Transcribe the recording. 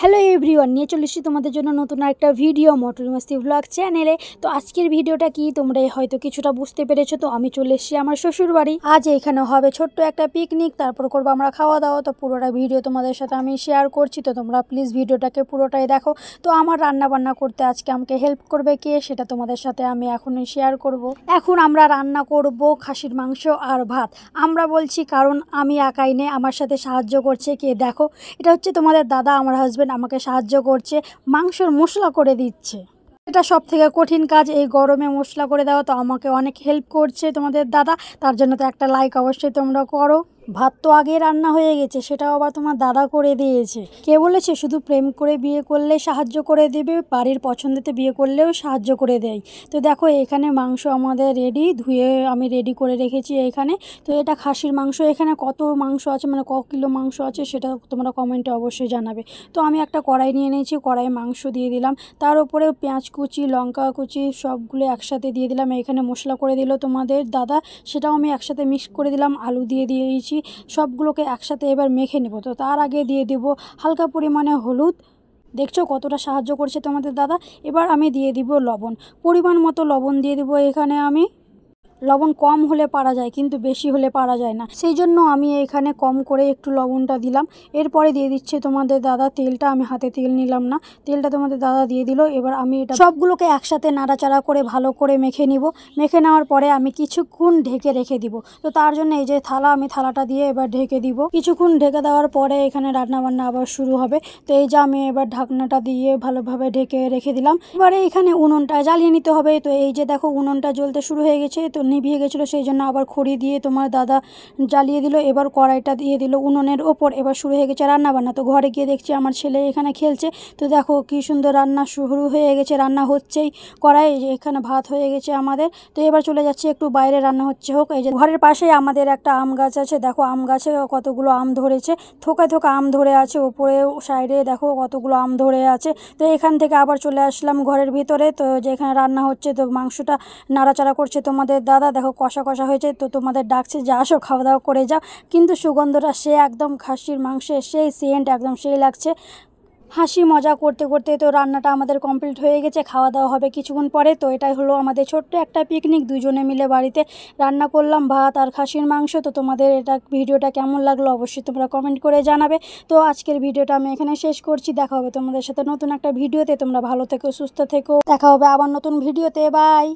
Hello everyone, নিয়ে চলে এসেছি তোমাদের জন্য নতুন একটা ভিডিও মটর মাস্তি ভ্লগ চ্যানেলে। তো আজকের ভিডিওটা কি তোমরা হয়তো কিছুটা বুঝতে পেরেছো। তো আমি চলে এসেছি আমার শ্বশুর বাড়ি। আজ এখানে হবে ছোট্ট একটা পিকনিক, তারপর করবো আমরা খাওয়া দাওয়া। তো পুরোটা ভিডিও তোমাদের সাথে আমি শেয়ার করছি, তো তোমরা প্লিজ ভিডিওটাকে পুরোটাই দেখো। তো আমার রান্না বান্না করতে আজকে আমাকে হেল্প করবে কে, সেটা তোমাদের সাথে আমি এখনই শেয়ার করব। এখন আমরা রান্না করব খাসির মাংস আর ভাত। আমরা বলছি কারণ আমি একাই নেই, আমার সাথে সাহায্য করছে কে দেখো, এটা হচ্ছে তোমাদের দাদা, আমার হাজব্যান্ড আমাকে সাহায্য করছে, মাংসের মশলা করে দিচ্ছে। এটা সব থেকে কঠিন কাজ, এই গরমে মশলা করে দেওয়া। তো আমাকে অনেক হেল্প করছে তোমাদের দাদা, তার জন্য তো একটা লাইক অবশ্যই তোমরা করো। ভাত তো আগে রান্না হয়ে গেছে, সেটাও আবার তোমার দাদা করে দিয়েছে। কে বলেছে শুধু প্রেম করে বিয়ে করলে সাহায্য করে দেবে, বাড়ির পছন্দেতে বিয়ে করলেও সাহায্য করে দেয়। তো দেখো এখানে মাংস আমাদের রেডি, ধুয়ে আমি রেডি করে রেখেছি এখানে। তো এটা খাসির মাংস, এখানে কত মাংস আছে মানে ক কিলো মাংস আছে সেটা তোমরা কমেন্টে অবশ্যই জানাবে। তো আমি একটা কড়াই নিয়ে নিয়েছি, কড়াইয়ে মাংস দিয়ে দিলাম, তার উপরে পেঁয়াজ কুচি লঙ্কা কুচি সবগুলো একসাথে দিয়ে দিলাম। এখানে মশলা করে দিল তোমাদের দাদা, সেটাও আমি একসাথে মিক্স করে দিলাম, আলু দিয়ে দিয়েছি, সবগুলোকে একসাথে এবার মেখে নেব। তো তার আগে দিয়ে দেব হালকা পরিমাণে হলুদ। দেখছো কতটা সাহায্য করছে তোমাদের দাদা। এবার আমি দিয়ে দিব লবণ, পরিমাণ মতো লবণ দিয়ে দিব এখানে আমি। লবণ কম হলে পারা যায় কিন্তু বেশি হলে পারা যায় না, সেই জন্য আমি এখানে কম করে একটু লবণটা দিলাম। এরপরে দিয়ে দিচ্ছে তোমাদের দাদা তেলটা, আমি হাতে তেল নিলাম না, তেলটা তোমাদের দাদা দিয়ে দিল। এবার আমি এটা সবগুলোকে একসাথে নাড়াচাড়া করে ভালো করে মেখে নিব। মেখে নেওয়ার পরে আমি কিছুক্ষণ ঢেকে রেখে দিব। তো তার জন্য এই যে থালা, আমি থালাটা দিয়ে এবার ঢেকে দিব। কিছুক্ষণ ঢেকে দেওয়ার পরে এখানে রান্না বান্না আবার শুরু হবে। তো এই যে আমি এবার ঢাকনাটা দিয়ে ভালোভাবে ঢেকে রেখে দিলাম। এবারে এখানে উনুনটা জ্বালিয়ে নিতে হবে। তো এই যে দেখো উনুনটা জ্বলতে শুরু হয়ে গেছে, তো নিভিয়ে গেছিলো, সেই জন্য আবার খড়ি দিয়ে তোমার দাদা জ্বালিয়ে দিল। এবার কড়াইটা দিয়ে দিল উনুনের ওপর, এবার শুরু হয়ে গেছে রান্না বান্না। তো ঘরে গিয়ে দেখছি আমার ছেলে এখানে খেলছে। তো দেখো কি সুন্দর রান্না শুরু হয়ে গেছে, রান্না হচ্ছেই কড়াই, এখানে ভাত হয়ে গেছে আমাদের। তো এবার চলে যাচ্ছে একটু বাইরে রান্না হচ্ছে হোক। এই যে ঘরের পাশেই আমাদের একটা আম গাছ আছে, দেখো আম গাছে কতগুলো আম ধরেছে, থোকায় থোকা আম ধরে আছে, ওপরে সাইডে দেখো কতগুলো আম ধরে আছে। তো এখান থেকে আবার চলে আসলাম ঘরের ভিতরে। তো যেখানে রান্না হচ্ছে, তো মাংসটা নাড়াচাড়া করছে তোমাদের দাদা, দেখো কষা কষা হয়েছে। তো তোমাদের ডাকছে যে আসো খাওয়া দাওয়া করে যাও, কিন্তু সুগন্ধটা সে একদম খাসির মাংসের সেই সেন্ট একদম সেই লাগছে। হাসি মজা করতে করতে তো রান্নাটা আমাদের কমপ্লিট হয়ে গেছে, খাওয়া দাওয়া হবে কিছুক্ষণ পরে। তো এটাই হলো আমাদের ছোট্ট একটা পিকনিক, দুজনে মিলে বাড়িতে রান্না করলাম ভাত আর খাসির মাংস। তো তোমাদের এটা ভিডিওটা কেমন লাগলো অবশ্যই তোমরা কমেন্ট করে জানাবে। তো আজকের ভিডিওটা আমি এখানে শেষ করছি, দেখা হবে তোমাদের সাথে নতুন একটা ভিডিওতে। তোমরা ভালো থেকো, সুস্থ থেকো, দেখা হবে আবার নতুন ভিডিওতে, বাই।